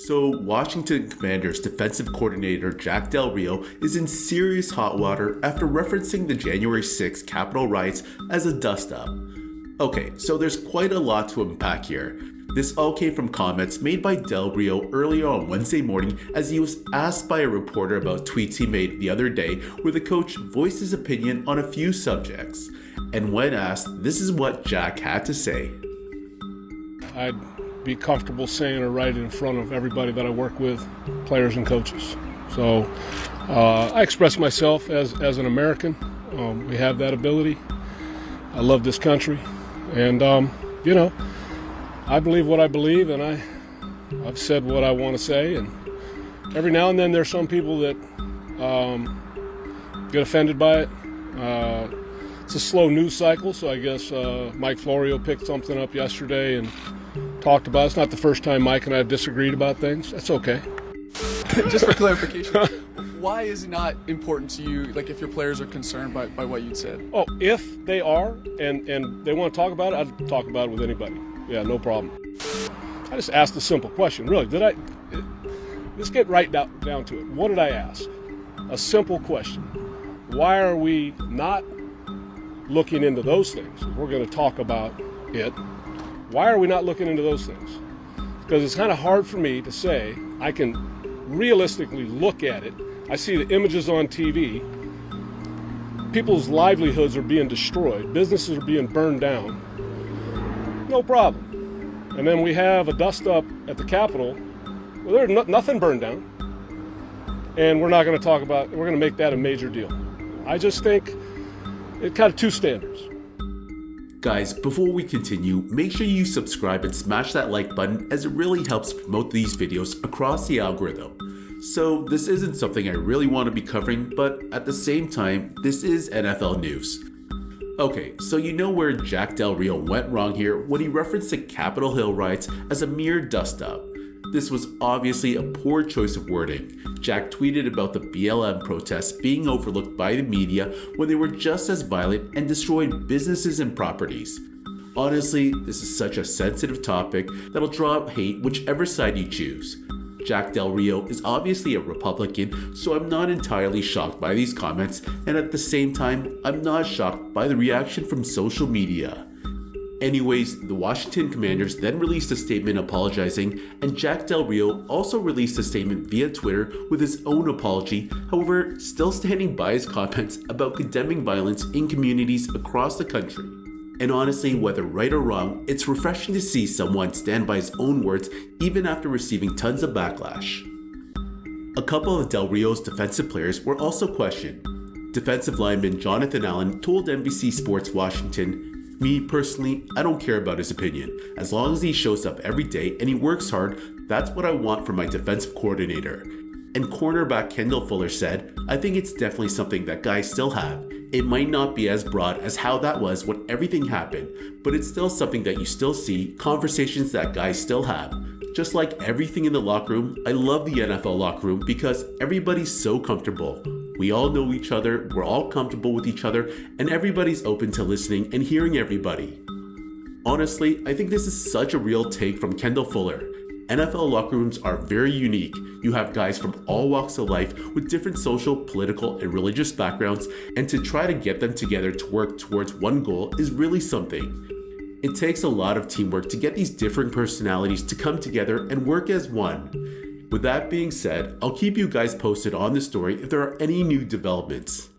So, Washington Commanders defensive coordinator Jack Del Rio is in serious hot water after referencing the January 6th Capitol Riots as a dust-up. Okay, so there's quite a lot to unpack here. This all came from comments made by Del Rio earlier on Wednesday morning as he was asked by a reporter about tweets he made the other day where the coach voiced his opinion on a few subjects. And when asked, this is what Jack had to say. I'd be comfortable saying or writing in front of everybody that I work with, players and coaches. So I express myself as an American. We have that ability. I love this country. And, I believe what I believe, and I've said what I want to say. And every now and then there's some people that get offended by it. It's a slow news cycle, so I guess Mike Florio picked something up yesterday and talked about it. It's not the first time Mike and I have disagreed about things. That's okay. Just for clarification, why is it not important to you, like if your players are concerned by what you said? Oh, if they are and they want to talk about it, I'd talk about it with anybody. Yeah, no problem. I just asked a simple question, really. Let's get right down to it. What did I ask? A simple question. Why are we not looking into those things? We're going to talk about it. Why are we not looking into those things? Because it's kind of hard for me to say. I can realistically look at it. I see the images on TV. People's livelihoods are being destroyed. Businesses are being burned down. No problem. And then we have a dust-up at the Capitol. Well, there's nothing burned down. And we're not going to talk about it. We're going to make that a major deal. I just think it's kind of two standards. Guys, before we continue, make sure you subscribe and smash that like button as it really helps promote these videos across the algorithm. So this isn't something I really want to be covering, but at the same time, this is NFL news. Okay, so you know where Jack Del Rio went wrong here when he referenced the Capitol Hill riots as a mere dust-up. This was obviously a poor choice of wording. Jack tweeted about the BLM protests being overlooked by the media when they were just as violent and destroyed businesses and properties. Honestly, this is such a sensitive topic that'll draw up hate whichever side you choose. Jack Del Rio is obviously a Republican, so I'm not entirely shocked by these comments, and at the same time, I'm not shocked by the reaction from social media. Anyways, the Washington Commanders then released a statement apologizing, and Jack Del Rio also released a statement via Twitter with his own apology, however, still standing by his comments about condemning violence in communities across the country. And honestly, whether right or wrong, it's refreshing to see someone stand by his own words even after receiving tons of backlash. A couple of Del Rio's defensive players were also questioned. Defensive lineman Jonathan Allen told NBC Sports Washington, "Me personally, I don't care about his opinion. As long as he shows up every day and he works hard, that's what I want from my defensive coordinator." And cornerback Kendall Fuller said, "I think it's definitely something that guys still have. It might not be as broad as how that was when everything happened, but it's still something that you still see, conversations that guys still have. Just like everything in the locker room, I love the NFL locker room because everybody's so comfortable. We all know each other, we're all comfortable with each other, and everybody's open to listening and hearing everybody." Honestly, I think this is such a real take from Kendall Fuller. NFL locker rooms are very unique. You have guys from all walks of life with different social, political, and religious backgrounds, and to try to get them together to work towards one goal is really something. It takes a lot of teamwork to get these different personalities to come together and work as one. With that being said, I'll keep you guys posted on this story if there are any new developments.